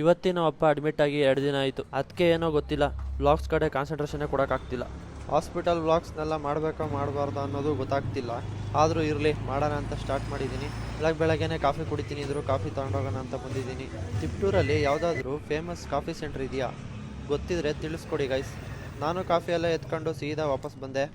ಇವತ್ತಿನ ಅಪ್ಪ ಅಡ್ಮಿಟ್ ಆಗಿ 2 ದಿನ ಆಯಿತು. ಅದಕ್ಕೆ ಏನೋ ಗೊತ್ತಿಲ್ಲ, ವ್ಲಾಗ್ಸ್ ಕಡೆ ಕಾನ್ಸಂಟ್ರೇಷನ್ನೇ ಕೊಡೋಕ್ಕಾಗ್ತಿಲ್ಲ. ಹಾಸ್ಪಿಟಲ್ ವ್ಲಾಗ್ಸ್ನೆಲ್ಲ ಮಾಡಬೇಕಾ ಮಾಡಬಾರ್ದು ಅನ್ನೋದು ಗೊತ್ತಾಗ್ತಿಲ್ಲ. ಆದರೂ ಇರಲಿ, ಮಾಡೋಣ ಅಂತ ಸ್ಟಾರ್ಟ್ ಮಾಡಿದ್ದೀನಿ. ಬೆಳಗ್ಗೆನೇ ಕಾಫಿ ಕುಡಿತೀನಿ ಇದ್ರು, ಕಾಫಿ ತೊಗೊಂಡೋಗೋಣ ಅಂತ ಬಂದಿದ್ದೀನಿ. ತಿಪ್ಟೂರಲ್ಲಿ ಯಾವುದಾದ್ರೂ ಫೇಮಸ್ ಕಾಫಿ ಸೆಂಟ್ರ್ ಇದೆಯಾ? ಗೊತ್ತಿದ್ರೆ ತಿಳಿಸ್ಕೊಡಿ ಗೈಸ್. ನಾನು ಕಾಫಿ ಎಲ್ಲ ಎತ್ಕೊಂಡು ಸೀದಾ ವಾಪಸ್ ಬಂದೆ.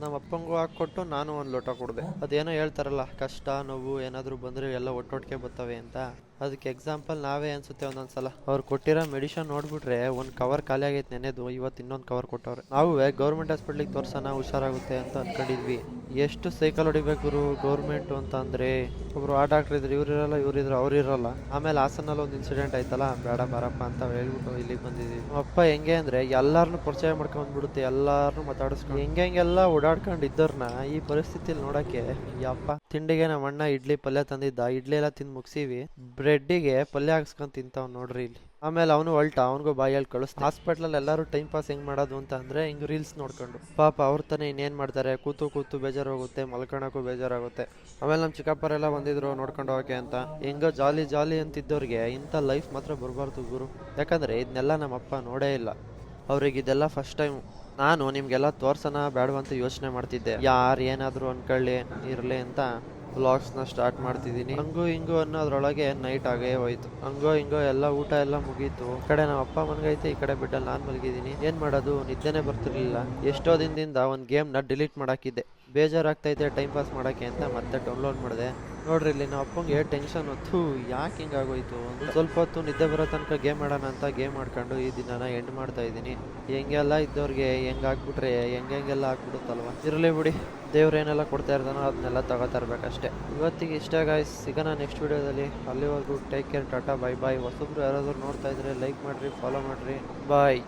ನಮ್ಮ ಅಪ್ಪಂಗೂ ಹಾಕ್ಕೊಟ್ಟು ನಾನು ಒಂದು ಲೋಟ ಕುಡಿದೆ. ಅದೇನೋ ಹೇಳ್ತಾರಲ್ಲ, ಕಷ್ಟ ನೋವು ಏನಾದರೂ ಬಂದರೆ ಎಲ್ಲ ಒಟ್ಟೊಟ್ಟಿಗೆ ಬರ್ತವೆ ಅಂತ. ಅದಕ್ಕೆ ಎಕ್ಸಾಂಪಲ್ ನಾವೇ ಅನ್ಸುತ್ತೆ ಒಂದೊಂದ್ಸಲ. ಅವ್ರು ಕೊಟ್ಟಿರೋ ಮೆಡಿಷನ್ ನೋಡ್ಬಿಟ್ರೆ ಒಂದು ಕವರ್ ಖಾಲಿ ಆಗೈತೆ ನೆನೆದು, ಇವತ್ತು ಇನ್ನೊಂದು ಕವರ್ ಕೊಟ್ಟವ್ರೆ. ನಾವು ಗೌರ್ಮೆಂಟ್ ಹಾಸ್ಪಿಟ್ಲಿಗೆ ತೋರ್ಸೋಣ ಹುಷಾರಾಗುತ್ತೆ ಅಂತ ಅನ್ಕೊಂಡಿದ್ವಿ. ಎಷ್ಟು ಸೈಕಲ್ ಹೊಡಿಬೇಕು ಗೌರ್ಮೆಂಟು ಅಂತ ಅಂದರೆ. ಒಬ್ರು ಆ ಡಾಕ್ಟರ್ ಇದ್ರು, ಇವರಿರಲ್ಲ, ಇವರಿದ್ರು ಅವ್ರಿರಲ್ಲ. ಆಮೇಲೆ ಹಾಸನಲ್ಲಿ ಒಂದು ಇನ್ಸಿಡೆಂಟ್ ಆಯ್ತಲ್ಲ, ಬೇಡ ಬಾರಪ್ಪ ಅಂತ ಹೇಳ್ಬಿಟ್ಟು ಇಲ್ಲಿಗೆ ಬಂದಿದ್ವಿ. ಅಪ್ಪ ಹೆಂಗೆ ಅಂದರೆ ಎಲ್ಲರನ್ನೂ ಪರಿಚಯ ಮಾಡ್ಕೊಂಡ್ಬಿಡುತ್ತೆ, ಎಲ್ಲರನ್ನೂ ಮಾತಾಡಿಸ್ಕೊಂಡು ಹೆಂಗೆಲ್ಲ ಓಡಾಡ್ಕೊಂಡು ಇದ್ದವ್ರನ್ನ ಈ ಪರಿಸ್ಥಿತಿಲಿ ನೋಡೋಕ್ಕೆ ಯಪ್ಪ. ತಿಂಡಿಗೆ ನಮ್ಮ ಅಣ್ಣ ಇಡ್ಲಿ ಪಲ್ಯ ತಂದಿದ್ದ, ಇಡ್ಲಿ ಎಲ್ಲ ತಿಂದು ಮುಗಿಸಿವಿ. ಬ್ರೆಡ್ಡಿಗೆ ಪಲ್ಯ ಹಾಕ್ಸ್ಕೊಂಡು ತಿಂತಾವ್ ನೋಡ್ರಿ ಇಲ್ಲಿ. ಆಮೇಲೆ ಅವನು ಅವನಿಗೂ ಬಾಯಲ್ಲಿ ಕಳಿಸ್ತಾ. ಹಾಸ್ಪಿಟ್ಲಲ್ಲಿ ಎಲ್ಲರೂ ಟೈಮ್ ಪಾಸ್ ಹೆಂಗ್ ಮಾಡೋದು ಅಂತ ಅಂದ್ರೆ ಹಿಂಗ್ ರೀಲ್ಸ್ ನೋಡ್ಕೊಂಡು. ಪಾಪ ಅವ್ರ ತಾನೇ ಇನ್ನೇನ್ ಮಾಡ್ತಾರೆ, ಕೂತು ಬೇಜಾರಾಗುತ್ತೆ, ಮಲ್ಕೊಳಕ್ಕೂ ಬೇಜಾರಾಗುತ್ತೆ. ಆಮೇಲೆ ನಮ್ಮ ಚಿಕ್ಕಪ್ಪರೆಲ್ಲ ಬಂದಿದ್ರು ನೋಡ್ಕೊಂಡು ಹೋಗಕ್ಕೆ ಅಂತ. ಹೆಂಗೋ ಜಾಲಿ ಅಂತಿದ್ದವ್ರಿಗೆ ಇಂಥ ಲೈಫ್ ಮಾತ್ರ ಬರಬಾರ್ದು ಗುರು. ಯಾಕಂದ್ರೆ ಇದನ್ನೆಲ್ಲ ನಮ್ಮ ಅಪ್ಪ ನೋಡೇ ಇಲ್ಲ. ಅವ್ರಿಗೆ ಇದೆಲ್ಲ ಫಸ್ಟ್ ಟೈಮ್. ನಾನು ನಿಮ್ಗೆಲ್ಲ ತೋರ್ಸೋಣ ಬೇಡವಂತ ಯೋಚನೆ ಮಾಡ್ತಿದ್ದೆ. ಯಾರು ಏನಾದ್ರು ಅನ್ಕೊಳ್ಳಿ ಇರಲಿ ಅಂತ ವ್ಲಾಗ್ಸ್ನ ಸ್ಟಾರ್ಟ್ ಮಾಡ್ತಿದ್ದೀನಿ. ಹಂಗೂ ಹಿಂಗೂ ಅನ್ನೋದ್ರೊಳಗೆ ನೈಟ್ ಆಗೇ ಹೋಯ್ತು. ಹಂಗೋ ಹಿಂಗೋ ಎಲ್ಲ ಊಟ ಎಲ್ಲ ಮುಗೀತು. ಈ ಕಡೆ ನಮ್ಮ ಅಪ್ಪ ಮನ್ಗೈತೆ, ಈ ಕಡೆ ಬಿಟ್ಟಲ್ಲಿ ನಾನು ಮಲಗಿದ್ದೀನಿ. ಏನ್ ಮಾಡೋದು, ನಿದ್ದೆನೆ ಬರ್ತಿರ್ಲಿಲ್ಲ. ಎಷ್ಟೋ ದಿನದಿಂದ ಒಂದು ಗೇಮ್ನ ಡಿಲೀಟ್ ಮಾಡಾಕಿದ್ದೆ. ಬೇಜಾರಾಗ್ತೈತೆ ಟೈಮ್ ಪಾಸ್ ಮಾಡೋಕ್ಕೆ ಅಂತ ಮತ್ತೆ ಡೌನ್ಲೋಡ್ ಮಾಡಿದೆ. ನೋಡ್ರಿ ಇಲ್ಲಿ ನಮ್ಮ ಅಪ್ಪಂಗೆ ಟೆನ್ಷನ್ ಹೊತ್ತು, ಯಾಕೆ ಹಿಂಗಾಗೋಯ್ತು. ಸ್ವಲ್ಪ ಹೊತ್ತು ನಿದ್ದೆ ಬರೋ ತನಕ ಗೇಮ್ ಆಡೋಣ ಅಂತ ಗೇಮ್ ಆಡ್ಕೊಂಡು ಈ ದಿನನ ಎಂಡ್ ಮಾಡ್ತಾ ಇದ್ದೀನಿ. ಹೆಂಗೆಲ್ಲ ಇದ್ದವ್ರಿಗೆ ಹೆಂಗಾಗ್ಬಿಟ್ರೆ ಹೆಂಗೆಲ್ಲ ಆಗ್ಬಿಡುತ್ತಲ್ವ. ಇರಲಿ ಬಿಡಿ, ದೇವ್ರೇನೆಲ್ಲ ಕೊಡ್ತಾ ಇರ್ತಾನೋ ಅದನ್ನೆಲ್ಲ ತಗೋತಾ ಇರ್ಬೇಕಷ್ಟೇ. ಇವತ್ತಿಗೆ ಇಷ್ಟ ಗಾಯ್ಸ್, ಸಿಗೋಣ ನೆಕ್ಸ್ಟ್ ವಿಡಿಯೋದಲ್ಲಿ. ಅಲ್ಲಿವರೆಗೂ take care, tata, bye bye. ಹೊಸಬ್ರು ಯಾರಾದರೂ ನೋಡ್ತಾ ಇದ್ರೆ ಲೈಕ್ ಮಾಡ್ರಿ, ಫಾಲೋ ಮಾಡ್ರಿ, ಬಾಯ್.